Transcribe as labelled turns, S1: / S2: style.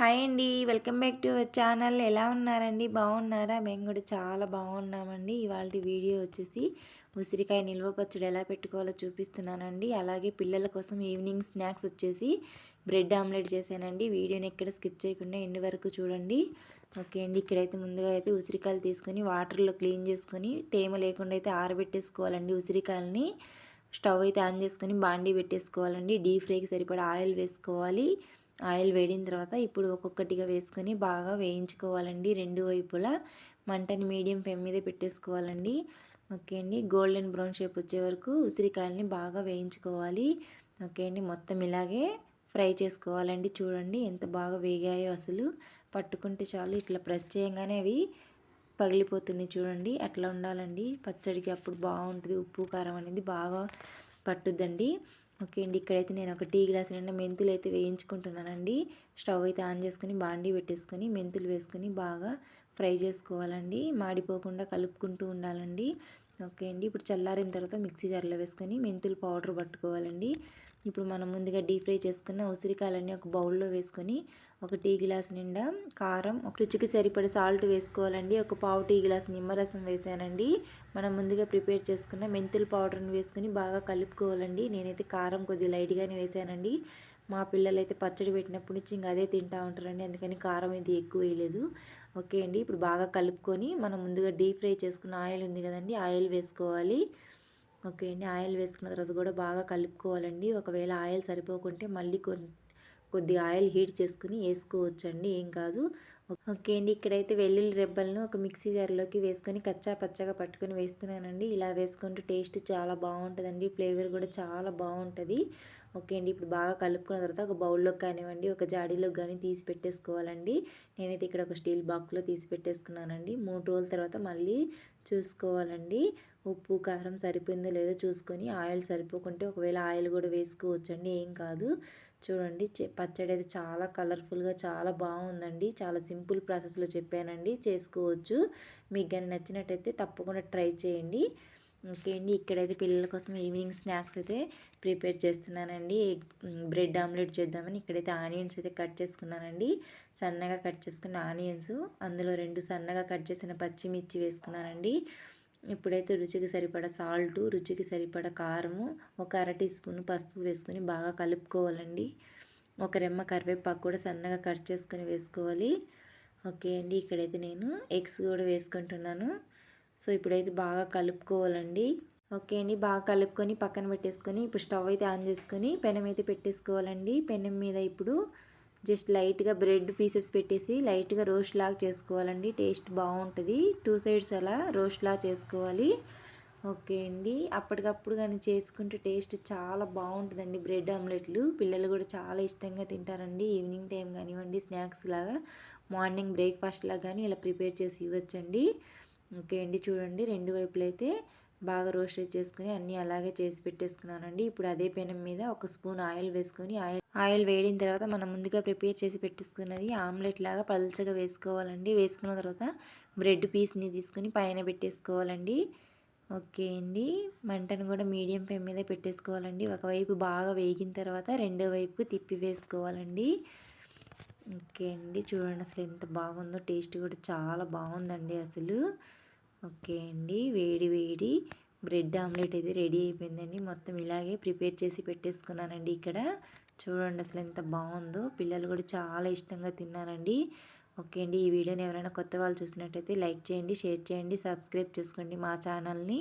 S1: Hi అండి. Welcome back to our channel. ఎలా ఉన్నారండి? బాగున్నారా? మేము కూడా చాలా బాగున్నామండి. ఇవాల్టి వీడియో వచ్చేసి ఉసిరికాయ నిల్వ పచ్చడి ఎలా పెట్టుకోవాలో చూపిస్తున్నానండి. అలాగే పిల్లల కోసం ఈవినింగ్ స్నాక్స్ వచ్చేసి బ్రెడ్ ఆమ్లెట్ చేశానండి. వీడియోని ఎక్కడ స్కిప్ చేయకుండా ఎండ్ వరకు చూడండి. ఓకే అండి. ఇక్కడైతే ముందుగా అయితే ఉసిరికాయలు తీసుకొని వాటర్లో క్లీన్ చేసుకొని తేమ లేకుండా అయితే ఆరబెట్టేసుకోవాలండి. ఉసిరికాయలని స్టవ్ అయితే ఆన్ చేసుకొని బాండీ పెట్టేసుకోవాలండి. డీప్ ఫ్రైకి సరిపడా ఆయిల్ వేసుకోవాలి. ఆయిల్ వేడిన తర్వాత ఇప్పుడు ఒక్కొక్కటిగా వేసుకొని బాగా వేయించుకోవాలండి. రెండు వైపులా మంటని మీడియం ఫ్లేమ్ మీద పెట్టేసుకోవాలండి. ఓకే అండి. గోల్డెన్ బ్రౌన్ షేప్ వచ్చే వరకు ఉసిరికాయలని బాగా వేయించుకోవాలి. ఓకే అండి. మొత్తం ఇలాగే ఫ్రై చేసుకోవాలండి. చూడండి ఎంత బాగా వేగాయో, అసలు పట్టుకుంటే చాలు ఇట్లా ప్రెస్ చేయగానే అవి పగిలిపోతుంది. చూడండి అట్లా ఉండాలండి పచ్చడికి, అప్పుడు బాగుంటుంది. ఉప్పు కారం అనేది బాగా పట్టుద్దండి. ఓకే అండి. ఇక్కడైతే నేను ఒక టీ గ్లాస్ నిండా మెంతులు అయితే వేయించుకుంటున్నానండి. స్టవ్ అయితే ఆన్ చేసుకుని బాండీ పెట్టేసుకొని మెంతులు వేసుకొని బాగా ఫ్రై చేసుకోవాలండి. మాడిపోకుండా కలుపుకుంటూ ఉండాలండి. ఓకే అండి. ఇప్పుడు చల్లారిన తర్వాత మిక్సీ జార్లో వేసుకొని మెంతులు పౌడర్ పట్టుకోవాలండి. ఇప్పుడు మనం ముందుగా డీప్ ఫ్రై చేసుకున్న ఉసిరికాయలన్నీ ఒక బౌల్లో వేసుకొని ఒక టీ గ్లాస్ నిండా కారం, ఒక రుచికి సరిపడే సాల్ట్ వేసుకోవాలండి. ఒక పావు టీ గ్లాస్ నిమ్మరసం వేసానండి. మనం ముందుగా ప్రిపేర్ చేసుకున్న మెంతుల పౌడర్ని వేసుకొని బాగా కలుపుకోవాలండి. నేనైతే కారం కొద్దిగా లైట్గానే వేసానండి. మా పిల్లలైతే పచ్చడి పెట్టినప్పటి నుంచి ఇంకా అదే తింటూ ఉంటారండి. అందుకని కారం ఇది ఎక్కువ వేయలేదు. ఓకే అండి. ఇప్పుడు బాగా కలుపుకొని మనం ముందుగా డీప్ ఫ్రై చేసుకున్న ఆయిల్ ఉంది కదండి, ఆయిల్ వేసుకోవాలి. ఓకే అండి. ఆయిల్ వేసుకున్న తర్వాత కూడా బాగా కలుపుకోవాలండి. ఒకవేళ ఆయిల్ సరిపోకుంటే మళ్ళీ కొద్దిగా ఆయిల్ హీట్ చేసుకుని వేసుకోవచ్చండి, ఏం కాదు. ఓకే అండి. ఇక్కడైతే వెల్లుల్లి రెబ్బలను ఒక మిక్సీ జార్లోకి వేసుకొని కచ్చా పచ్చగా పట్టుకొని వేస్తున్నానండి. ఇలా వేసుకుంటే టేస్ట్ చాలా బాగుంటుందండి. ఫ్లేవర్ కూడా చాలా బాగుంటుంది. ఓకే అండి. ఇప్పుడు బాగా కలుపుకున్న తర్వాత ఒక బౌల్లోకి కానివ్వండి, ఒక జాడీలోకి కానీ తీసి పెట్టేసుకోవాలండి. నేనైతే ఇక్కడ ఒక స్టీల్ బాక్స్లో తీసి పెట్టేసుకున్నానండి. 3 రోజుల తర్వాత మళ్ళీ చూసుకోవాలండి. ఉప్పు కారం సరిపోయిందో లేదో చూసుకొని, ఆయిల్ సరిపోకుంటే ఒకవేళ ఆయిల్ కూడా వేసుకోవచ్చండి, ఏం కాదు. చూడండి పచ్చడి అయితే చాలా కలర్ఫుల్గా చాలా బాగుందండి. చాలా సింపుల్ ప్రాసెస్లో చెప్పానండి, చేసుకోవచ్చు. మీకు కానీ నచ్చినట్టయితే తప్పకుండా ట్రై చేయండి. ఓకే అండి. ఇక్కడైతే పిల్లల కోసం ఈవినింగ్ స్నాక్స్ అయితే ప్రిపేర్ చేస్తున్నానండి. బ్రెడ్ ఆమ్లెట్ చేద్దామని ఇక్కడైతే ఆనియన్స్ అయితే కట్ చేసుకున్నానండి. సన్నగా కట్ చేసుకున్న ఆనియన్స్, అందులో 2 సన్నగా కట్ చేసిన పచ్చిమిర్చి వేసుకున్నానండి. ఇప్పుడైతే రుచికి సరిపడా సాల్టు, రుచికి సరిపడా కారము, ఒక అర టీ స్పూన్ పసుపు వేసుకొని బాగా కలుపుకోవాలండి. ఒక రెమ్మ కరివేపాకు కూడా సన్నగా కట్ చేసుకొని వేసుకోవాలి. ఓకే అండి. ఇక్కడైతే నేను ఎగ్స్ కూడా వేసుకుంటున్నాను. సో ఇప్పుడైతే బాగా కలుపుకోవాలండి. ఓకే అండి. బాగా కలుపుకొని పక్కన పెట్టేసుకొని ఇప్పుడు స్టవ్ అయితే ఆన్ చేసుకొని పెనం అయితే పెట్టేసుకోవాలండి. పెనం మీద ఇప్పుడు జస్ట్ లైట్గా బ్రెడ్ పీసెస్ పెట్టేసి లైట్గా రోస్ట్ లాగా చేసుకోవాలండి. టేస్ట్ బాగుంటుంది. 2 సైడ్స్ అలా రోస్ట్ లాగా చేసుకోవాలి. ఓకే అండి. అప్పటికప్పుడు కానీ చేసుకుంటే టేస్ట్ చాలా బాగుంటుందండి. బ్రెడ్ ఆమ్లెట్లు పిల్లలు కూడా చాలా ఇష్టంగా తింటారండి. ఈవినింగ్ టైం కానివ్వండి, స్నాక్స్ లాగా, మార్నింగ్ బ్రేక్ఫాస్ట్ లాగా కానీ ఇలా ప్రిపేర్ చేసి ఇవ్వచ్చండి. ఓకే అండి. చూడండి రెండు వైపులు అయితే బాగా రోస్ట్ చేసుకుని అన్నీ అలాగే చేసి పెట్టేసుకున్నానండి. ఇప్పుడు అదే పెనం మీద ఒక స్పూన్ ఆయిల్ వేసుకొని ఆయిల్ వేడిన తర్వాత మనం ముందుగా ప్రిపేర్ చేసి పెట్టేసుకున్నది ఆమ్లెట్ లాగా పల్చగా వేసుకోవాలండి. వేసుకున్న తర్వాత బ్రెడ్ పీస్ని తీసుకొని పైన పెట్టేసుకోవాలండి. ఓకే అండి. మంటను కూడా మీడియం ఫ్లేమ్ మీద పెట్టేసుకోవాలండి. ఒకవైపు బాగా వేగిన తర్వాత రెండో వైపు తిప్పి వేసుకోవాలండి. ఓకే అండి. చూడండి అసలు ఎంత బాగుందో, టేస్ట్ కూడా చాలా బాగుందండి అసలు. ఓకే అండి. వేడి వేడి బ్రెడ్ ఆమ్లెట్ అయితే రెడీ అయిపోయిందండి. మొత్తం ఇలాగే ప్రిపేర్ చేసి పెట్టేసుకున్నానండి. ఇక్కడ చూడండి అసలు ఎంత బాగుందో. పిల్లలు కూడా చాలా ఇష్టంగా తిన్నారండి. ఓకే అండి. ఈ వీడియోని ఎవరైనా కొత్త వాళ్ళు చూసినట్టయితే లైక్ చేయండి, షేర్ చేయండి, సబ్స్క్రైబ్ చేసుకోండి మా ఛానల్ని.